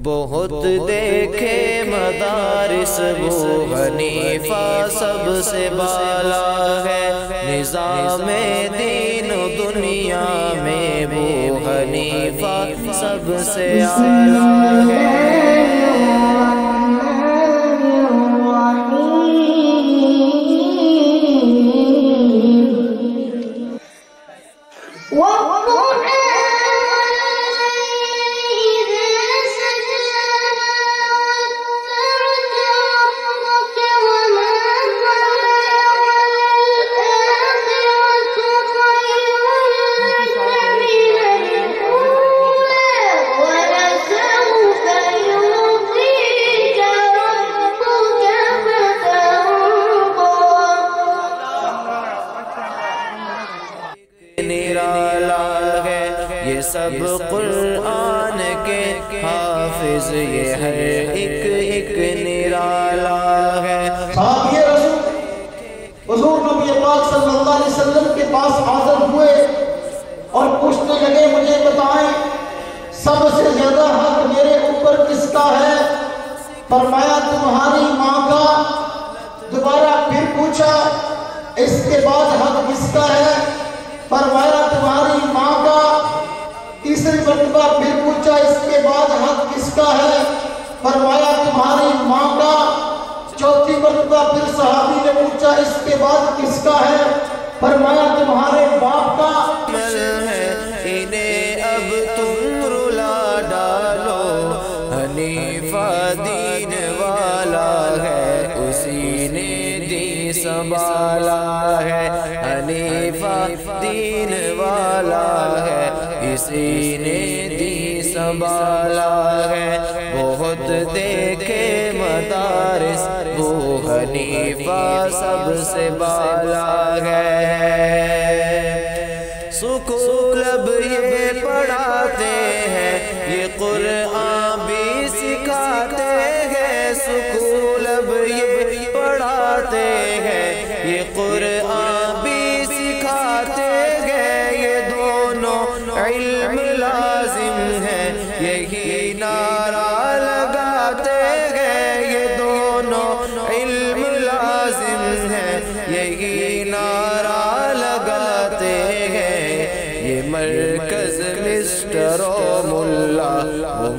بہت دیکھے مدارس ابو حنیفہ سب سے بالا ہے، نظام دین و دنیا میں ابو حنیفہ سب سے اعلیٰ ہے۔ یہ سب قرآن کے حافظ، یہ ہر ایک نرالا ہے۔ صحابی رسول حضور نبی پاک صلی اللہ علیہ وسلم کے پاس حاضر ہوئے اور پوچھنے لگے، مجھے بتائیں سب سے زیادہ حق میرے اوپر کس کا ہے؟ فرمایا تمہاری ماں کا۔ دوبارہ پھر پوچھا، اس کے بعد حق کس کا ہے؟ فرمایا تمہاری ماں کا۔ تیسری مرتبہ پھر پوچھا، اس کے بعد حق کس کا ہے؟ فرمایا تمہاری ماں کا۔ چوتھی مرتبہ پھر صحابی نے پوچھا، اس کے بعد کس کا ہے؟ فرمایا تمہارے باپ کا۔ انہیں اب تم رلا ڈالو، حنیفہ دین والا ہے، اسی نے دین سنبھالا ہے، حنیفہ دین والا ہے، اسی نے دین سنبھالا ہے۔ بہت دیکھے مدارس ابو حنیفہ سب سے بالا ہے۔ سکول اب یہ پڑھاتے ہیں، یہ قرآن بھی سکھاتے ہیں، سکول اب یہ پڑھاتے ہیں، یہ قرآن بھی سکھاتے ہیں، یہ دونوں علم لازم ہے، یہی نعرہ لگاتے ہیں، یہ دونوں علم لازم ہے، یہی نعرہ لگاتے ہیں۔ یہ مرکز مسٹر و ملا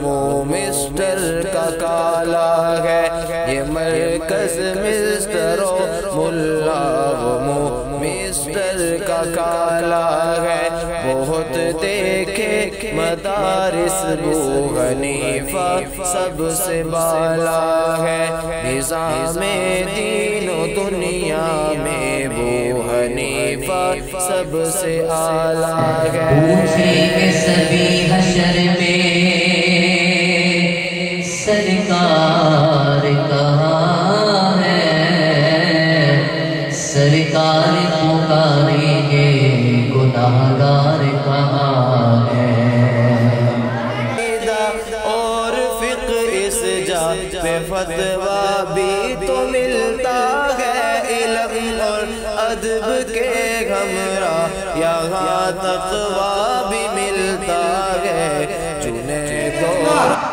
وہ مسٹر کا کالا ہے، یہ مرکز مسٹر و ملا وہ مسٹر کا کالا ہے۔ بہت دیکھے مدارس ابو حنیفہ سب سے بالا ہے، نظام دین و دنیا میں ابو حنیفہ سب سے اعلیٰ ہے۔ پوچھیں گے سبھی حشر میں سرکار کہاں ہے، سرکار پکاریں گے گناہگار کہاں ہے۔ اور فقہ اس جا پہ فتویٰ بھی تو ملتا ہے، علم اور ادب کے ہمراہ یہاں تقویٰ بھی ملتا ہے۔ چنے دو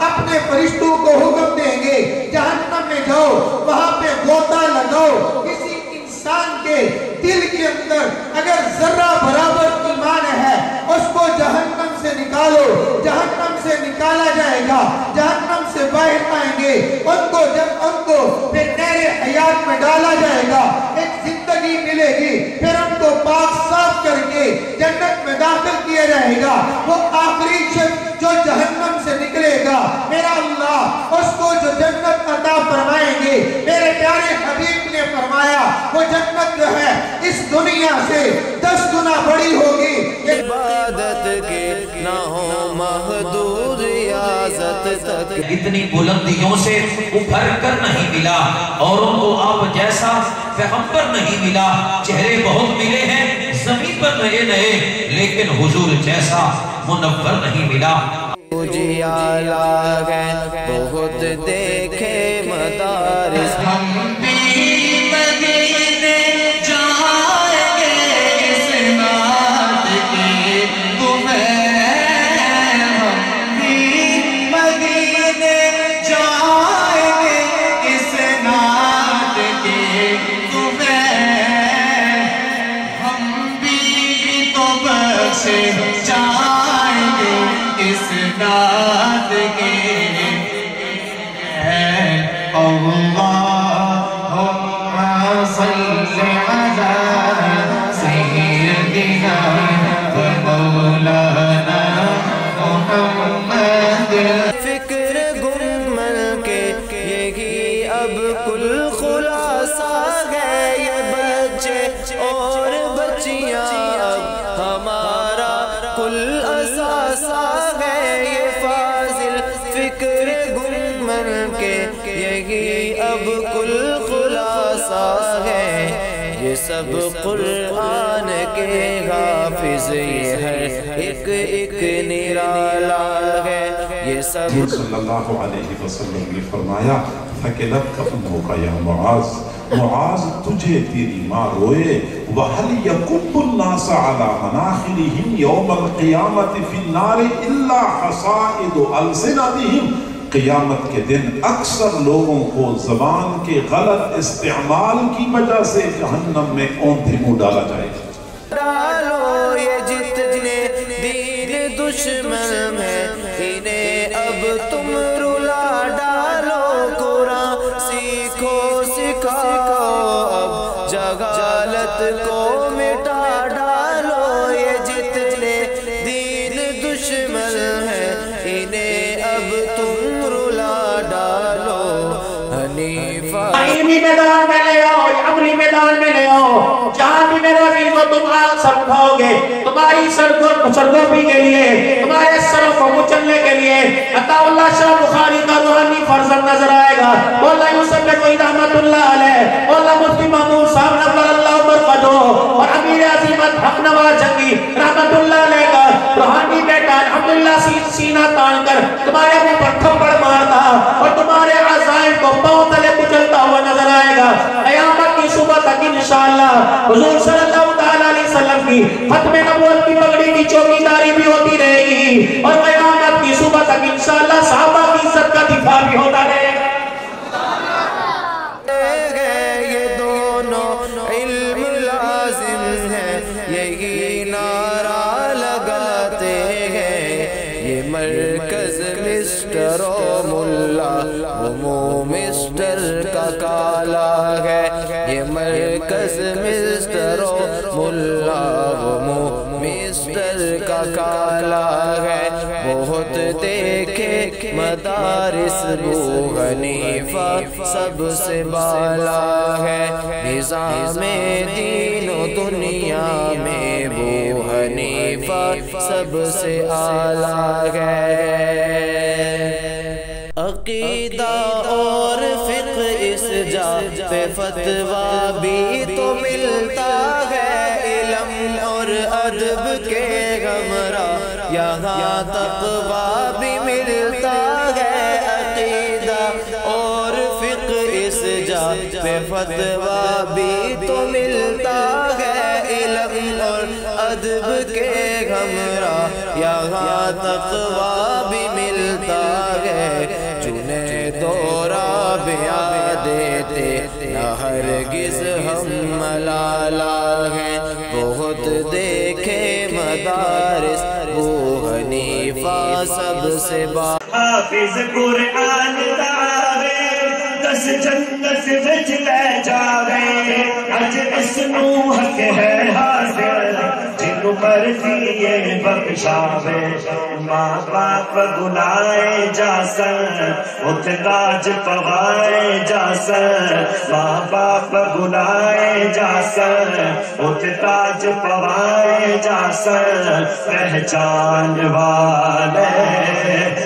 اپنے فرشتوں کو حکم دیں گے، جہنم میں جاؤ، وہاں پہ غوطہ لگاؤ۔ کسی انسان کے دل کے اندر اگر ذرہ برابر ایمان ہے، اس کو جہنم سے نکالو، جہنم سے نکالا جائے گا، جہنم سے باہر آئیں گے، ان کو پھر نہر حیات میں ڈالا جائے گا، ایک زندگی ملے گی، پھر ان کو پاک صاف کر کے جنت میں داخل کیا جائے گا۔ وہ آخری شخص جو جہنم سے نکلے گا، میرا اللہ اس کو جو جنت عطا فرمائیں گے، میرے پیارے حبیب نے فرمایا وہ جنت جو ہے اس دنیا سے 10 گنا بڑی ہوگی۔ عبادت کے نہ ہو محدود ریاضت تک، اتنی بلندیوں سے ابھر کر نہیں ملا، اوروں کو آپ جیسا پیغمبر نہیں ملا۔ چہرے بہت ملے ہیں زمین پر نئے نئے، لیکن حضور جیسا منور نہیں ملا۔ مجھے آلہ ہے بہت دیکھے مدارس، ہم بھی مدینے جائیں گے اس نات کے تمہیں، ہم بھی مدینے سب قرآن کے حافظ، یہ ہے ایک نرالا ہے یہ سب۔ صلی اللہ علیہ وسلم نے فرمایا فَكِلَتْكَ أُمُّكَ يَا مُعَاذ، معاذ تجھے تیری ماں روئے۔ وَهَلْ يَكُبُّ النَّاسَ عَلَى مَنَاخِرِهِمْ يَوْمَ الْقِيَامَةِ فِي النَّارِ إِلَّا حَصَائِدُ أَلْسِنَتِهِمْ۔ قیامت کے دن اکثر لوگوں کو زبان کے غلط استعمال کی وجہ سے جہنم میں اوندھے منہ ڈالا جائے گا۔ ڈالو یہ جتنے دین دشمن ہیں انہیں اب تم رلا ڈالو، قرآن سیکھو سکھاؤ اب جہالت کو مٹا ڈالو، یہ جتنے دین دشمن ہیں انہیں اب تم رلا ڈالو۔ حنیفہ علمی میدان میں لے آؤ، عملی میدان میں لے آؤ، جہاں بھی میرا عزیز و تم آگ سر اٹھاؤ گے، تمہاری سرگوپی کے لیے، تمہارے سروں کو مچلنے کے لیے عطا اللہ شاہ بخاری کا روحانی فرزند نظر آئے گا۔ مولا یوسف بن رحمت اللہ علیہ، مولا مفتی محمود صاحب نور اللہ عمر قدو اور امیر عظیمت حق نواز جنگی رحمت اللہ علیہ کا روحانی بیٹا الحمدللہ سینہ تان کر تمہارے منہ پر تھپڑ مارتا اور تمہارے عزائم کو پاؤں تلے کچلتا ہوا نظر آئے گا۔ قیامت کی صبح تک انشاءاللہ حضور صلی اللہ علیہ وسلم کی ختم نبوت کی پگڑی کی چوکیداری بھی ہوتی رہے گی، اور قیامت کی صبح تک انشاءاللہ صحابہ کی عزت کا دفاع بھی ہوتا رہے گا۔ یہ دونوں علم لازم ہے، یہی نعرہ لگاتے ہیں، یہ مرکز مسٹر و ملا وہ مسٹر کا کالا ہے، یہ مرکز مسٹر و ملا وہ مسٹر کا کالا ہے۔ بہت دیکھے مدارس ابو حنیفہ سب سے بالا ہے، نظام دین و دنیا میں ابو حنیفہ سب سے اعلیٰ ہے۔ عقیدہ اور فقہ اس جا پہ فتویٰ بھی تو ملتا ہے، علم اور ادب کے ہمراہ یہاں تقویٰ بھی ملتا ہے۔ عقیدہ اور فقہ اس جا پہ فتویٰ بھی تو ملتا ہے، علم اور ادب کے ہمراہ یہاں تقویٰ بھی ملتا ہے۔ چنے دورہ بیاں دیتے نہ ہرگز ہم ملالہ ہیں، بہت دیکھے مدارس ابو حنیفہ سب سے حافظ قرآن داوے 10 جنت وچ لے جاوے، اج اس نو حق ہے حاصل جنوں مرضی یہ بخشاوے۔ ماں باپ گنائے جاسن اتھ تاج پوائے جاسن، ماں باپ گنائے جاسن اتھ تاج پوائے جاسن، پہچان والے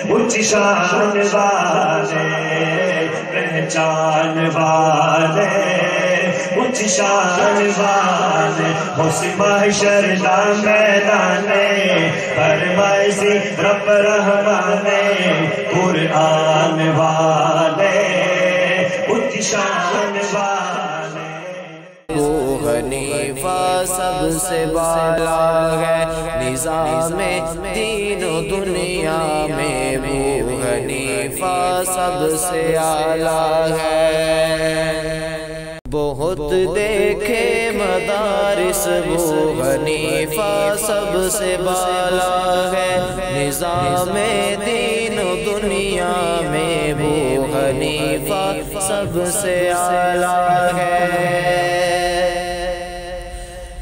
اونچی شان والے، پہچان والے اونچی شان والے، اس محشر دا میدان فرمائے رب رحمان، قرآن والے اونچی شان والے۔ ابو حنیفہ سب سے بالا ہے، نظام دین و دنیا میں ابو حنیفہ سب سے اعلیٰ ہے۔ بہت دیکھے مدارس ابو حنیفہ سب سے بالا ہے، نظام دین و دنیا میں ابو حنیفہ سب سے اعلیٰ ہے۔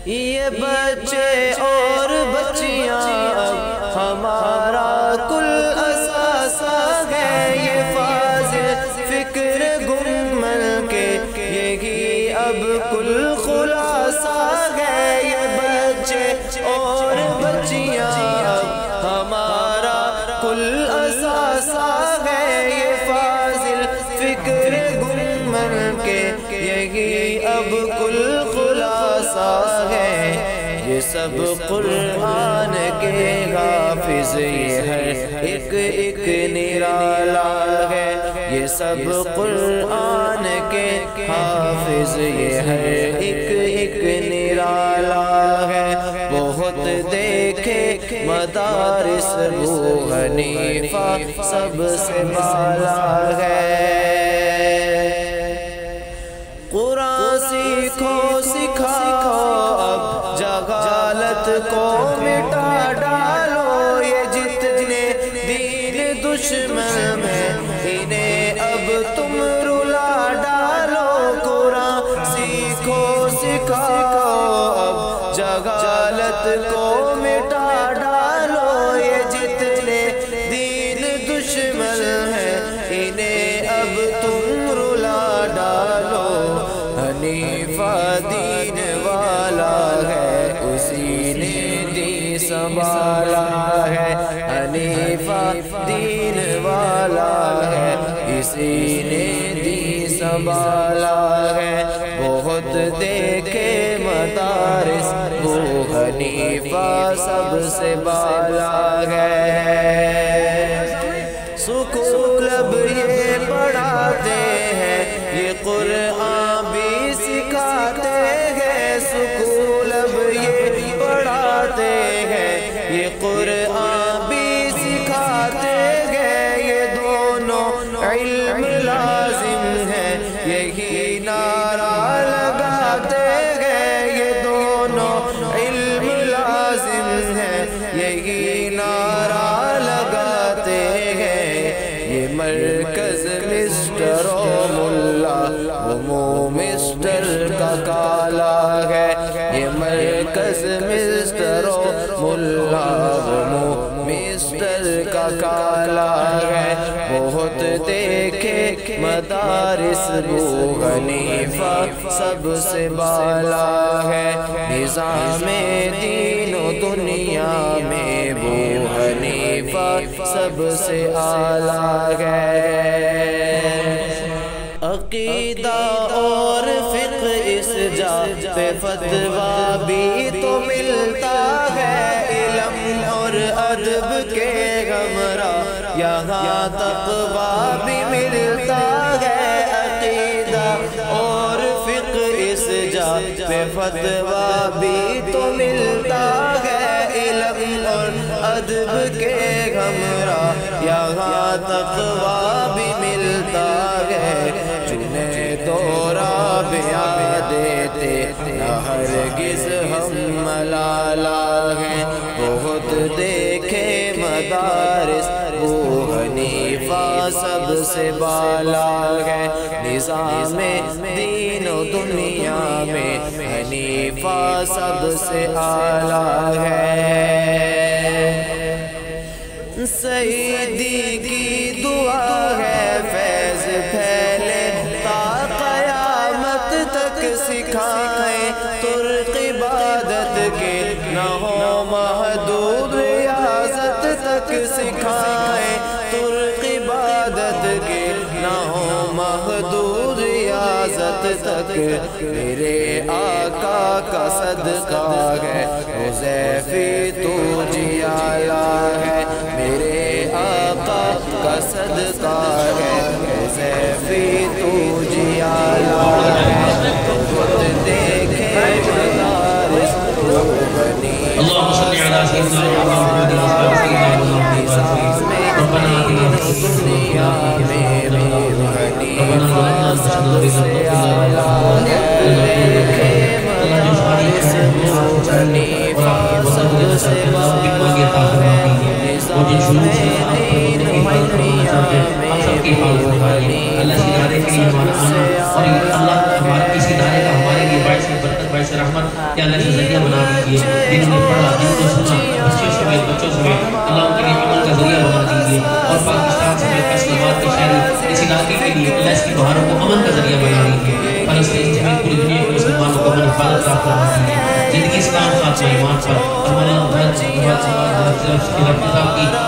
یہ بچے اور بچیاں اب ہمارا کل اثاثہ ہے، یہ فاضل فکر گمل کے یہی اب کل خلاصہ ہے، یہ بچے اور بچیاں اب ہمارا کل اثاثہ ہے، یہ فاضل فکر گمل کے یہی اب کل خلاصہ سب قرآن کے حافظ یہ ہر ایک ایک نرالا ہے یہ سب قرآن کے حافظ یہ ہر ایک ایک نرالا ہے بہت دیکھے مدارس ابو حنیفہ سب سے بالا ہے قرآن سیکھو سکھاؤ اب جہالت کو مٹا ڈالو یہ جتنے دین دشمن ہیں انہیں اب تم رلا ڈالو قرآن سیکھو سکھاؤ اب جہالت کو مٹا ڈالو یہ جتنے دین دشمن ہیں انہیں اب تم رلا ڈالو حنیفہ دین والا ہے اسی نے دین سنبھالا ہے حنیفہ دین والا ہے اسی نے دین سنبھالا ہے بہت دیکھے مدارس وہ حنیفہ سب سے بالا ہے سکول اب یہ پڑھاتے ہیں یہ قرآن بھی سکھاتے ہیں سکول اب یہ پڑھاتے ہیں یہ قرآن بھی سکھاتے ہیں یہ دونوں علم لازم ہے یہی نعرہ لگاتے ہیں یہ دونوں علم لازم ہے یہی نعرہ لگاتے ہیں یہ مرکز مسٹر و ملا وہ مسٹر کا کالا ہے یہ مرکز مسٹر و ملا وہ مسٹر کا کالا ہے بہت دیکھے مدارس ابو حنیفہ سب سے بالا ہے نظام دین و دنیا میں ابو حنیفہ سب سے اعلیٰ ہے عقیدہ اور فقہ اس جا پہ فتویٰ بھی تو ملتا ہے علم اور ادب کے ہمراہ یہاں تقویٰ بھی ملتا ہے عقیدہ اور فقہ اس جا پہ فتویٰ بھی تو ملتا ہے علم اور ادب کے ہمراہ یہاں تقویٰ بھی ملتا ہے جنہیں دورہ بیا دیتے نہ ہرگز ہم ملالہ ہیں بہت دیکھے مدارس ابو حنیفہ سب سے بالا ہے نظام دین و دنیا میں حنیفہ سب سے اعلیٰ ہے سیدی کی دعا ہے فیض پھیلے تا قیامت تک سکھائیں ترک عبادت کے نہ ہو محدود ریاضت تک سکھائیں ترک عبادت کے نہ ہو محدود ریاضت تک میرے آقا کا صدقہ ہے حذیفی تو جیالا ہے میرے آقا کا صدقہ ہے حذیفی تو جیالا ہے خود دیکھے مدارس اللهم صل على سيدنا محمد ربنا دنیا میں حنیفہ سب سے اعلیٰ دیکھے مدارس حنیفہ سب سے بالا ہے نظام دین دنیا میں اللہ سب سے اللہ ہمارے اس ادارے کا ہمارے لیے باعث برکت باعث رحمت یا اللہ سے ذریعہ بنا دیجیے دن میں پڑھا دن کو سنا بچوں سمیت اللہ ان کے لیے عمل کا ذریعہ بنا دیجیے اور پاکستان سمیت اسلامات کے شہر اس علاقے کے لیے اللہ اس کی بہاروں کو امن کا ذریعہ بنا دیجیے فلسطین سمیت پوری دنیا کے مسلمانوں کو امن حفاظت فرما دیجیے زندگی اسلام خاتمہ ایمان پر ہمارے کی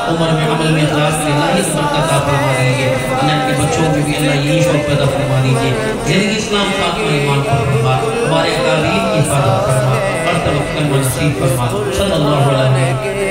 عمر میں عمل میں اخلاص میں اللہ ہی برکت عطا فرما دیجیے اللہ کے بچوں میں بھی اللہ یہی شوق پیدا فرما دیجیے زندگی اسلام خاتمہ ایمان پر فرما ہمارے اکابرین کی حفاظت فرما ہر طرف کلمہ نصیب فرما صلی اللہ علیہ وسلم